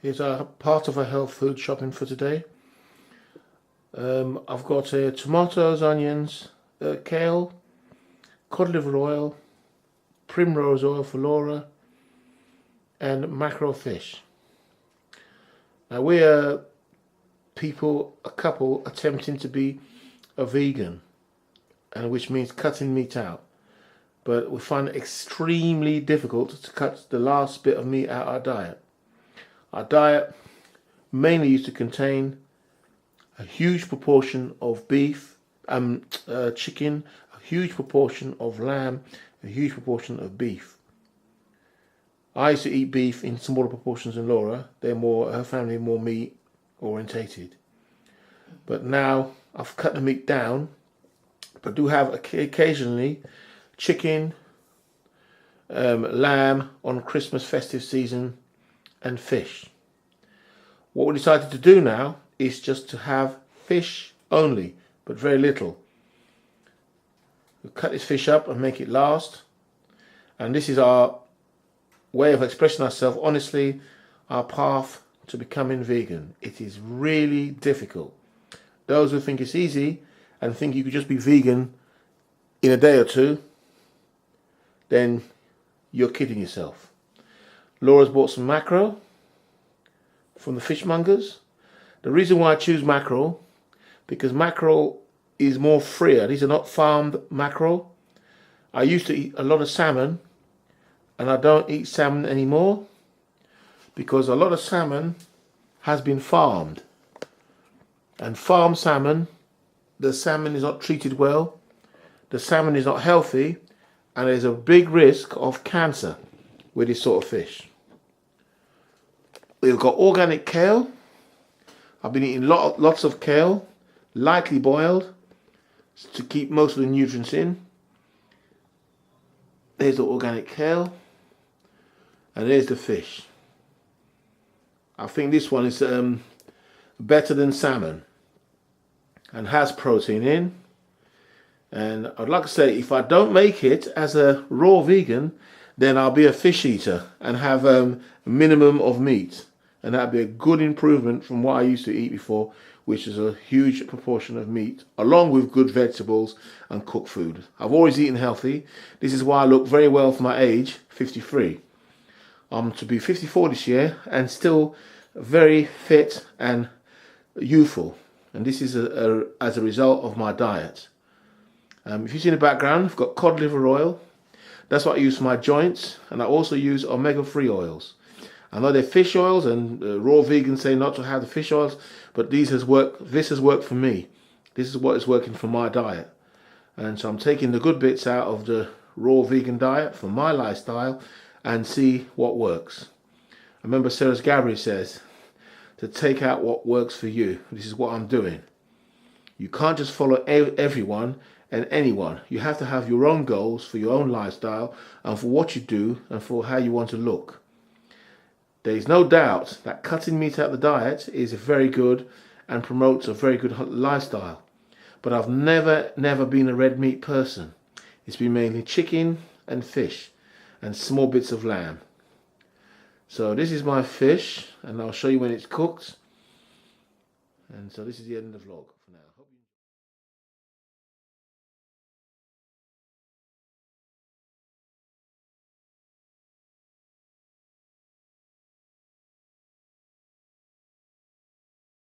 Here's our part of our health food shopping for today. I've got tomatoes, onions, kale, cod liver oil, primrose oil for Laura, and mackerel fish. Now we are a couple attempting to be a vegan, and which means cutting meat out. But we find it extremely difficult to cut the last bit of meat out of our diet. Our diet mainly used to contain a huge proportion of beef, chicken, a huge proportion of lamb, a huge proportion of beef. I used to eat beef in smaller proportions than Laura. Her family more meat orientated. But now I've cut the meat down, but do have occasionally chicken, lamb on Christmas festive season, and fish. What we decided to do now is just to have fish only, but very little. We cut this fish up and make it last, and this is our way of expressing ourselves honestly, our path to becoming vegan. It is really difficult. Those who think it's easy and think you could just be vegan in a day or two, then you're kidding yourself. Laura's bought some mackerel from the fishmongers. The reason why I choose mackerel, because mackerel is more freer. These are not farmed mackerel. I used to eat a lot of salmon, and I don't eat salmon anymore because a lot of salmon has been farmed. And farmed salmon, the salmon is not treated well, the salmon is not healthy, and there's a big risk of cancer with this sort of fish. We've got organic kale. I've been eating lots of kale, lightly boiled, to keep most of the nutrients in. There's the organic kale, and there's the fish. I think this one is better than salmon and has protein in. And I'd like to say, if I don't make it as a raw vegan, then I'll be a fish eater and have a minimum of meat. And that'd be a good improvement from what I used to eat before, which is a huge proportion of meat, along with good vegetables and cooked food. I've always eaten healthy. This is why I look very well for my age, 53. I'm to be 54 this year and still very fit and youthful. And this is as a result of my diet. If you see in the background, I've got cod liver oil. That's what I use for my joints, and I also use omega-3 oils. I know they're fish oils, and raw vegans say not to have the fish oils, but this has worked for me. This is what is working for my diet. And so I'm taking the good bits out of the raw vegan diet for my lifestyle and see what works. I remember Sarah Gabri says to take out what works for you. This is what I'm doing. You can't just follow everyone and anyone. You have to have your own goals for your own lifestyle and for what you do and for how you want to look. There is no doubt that cutting meat out of the diet is very good and promotes a very good lifestyle. But I've never been a red meat person. It's been mainly chicken and fish and small bits of lamb. So this is my fish, and I'll show you when it's cooked. And so this is the end of the vlog.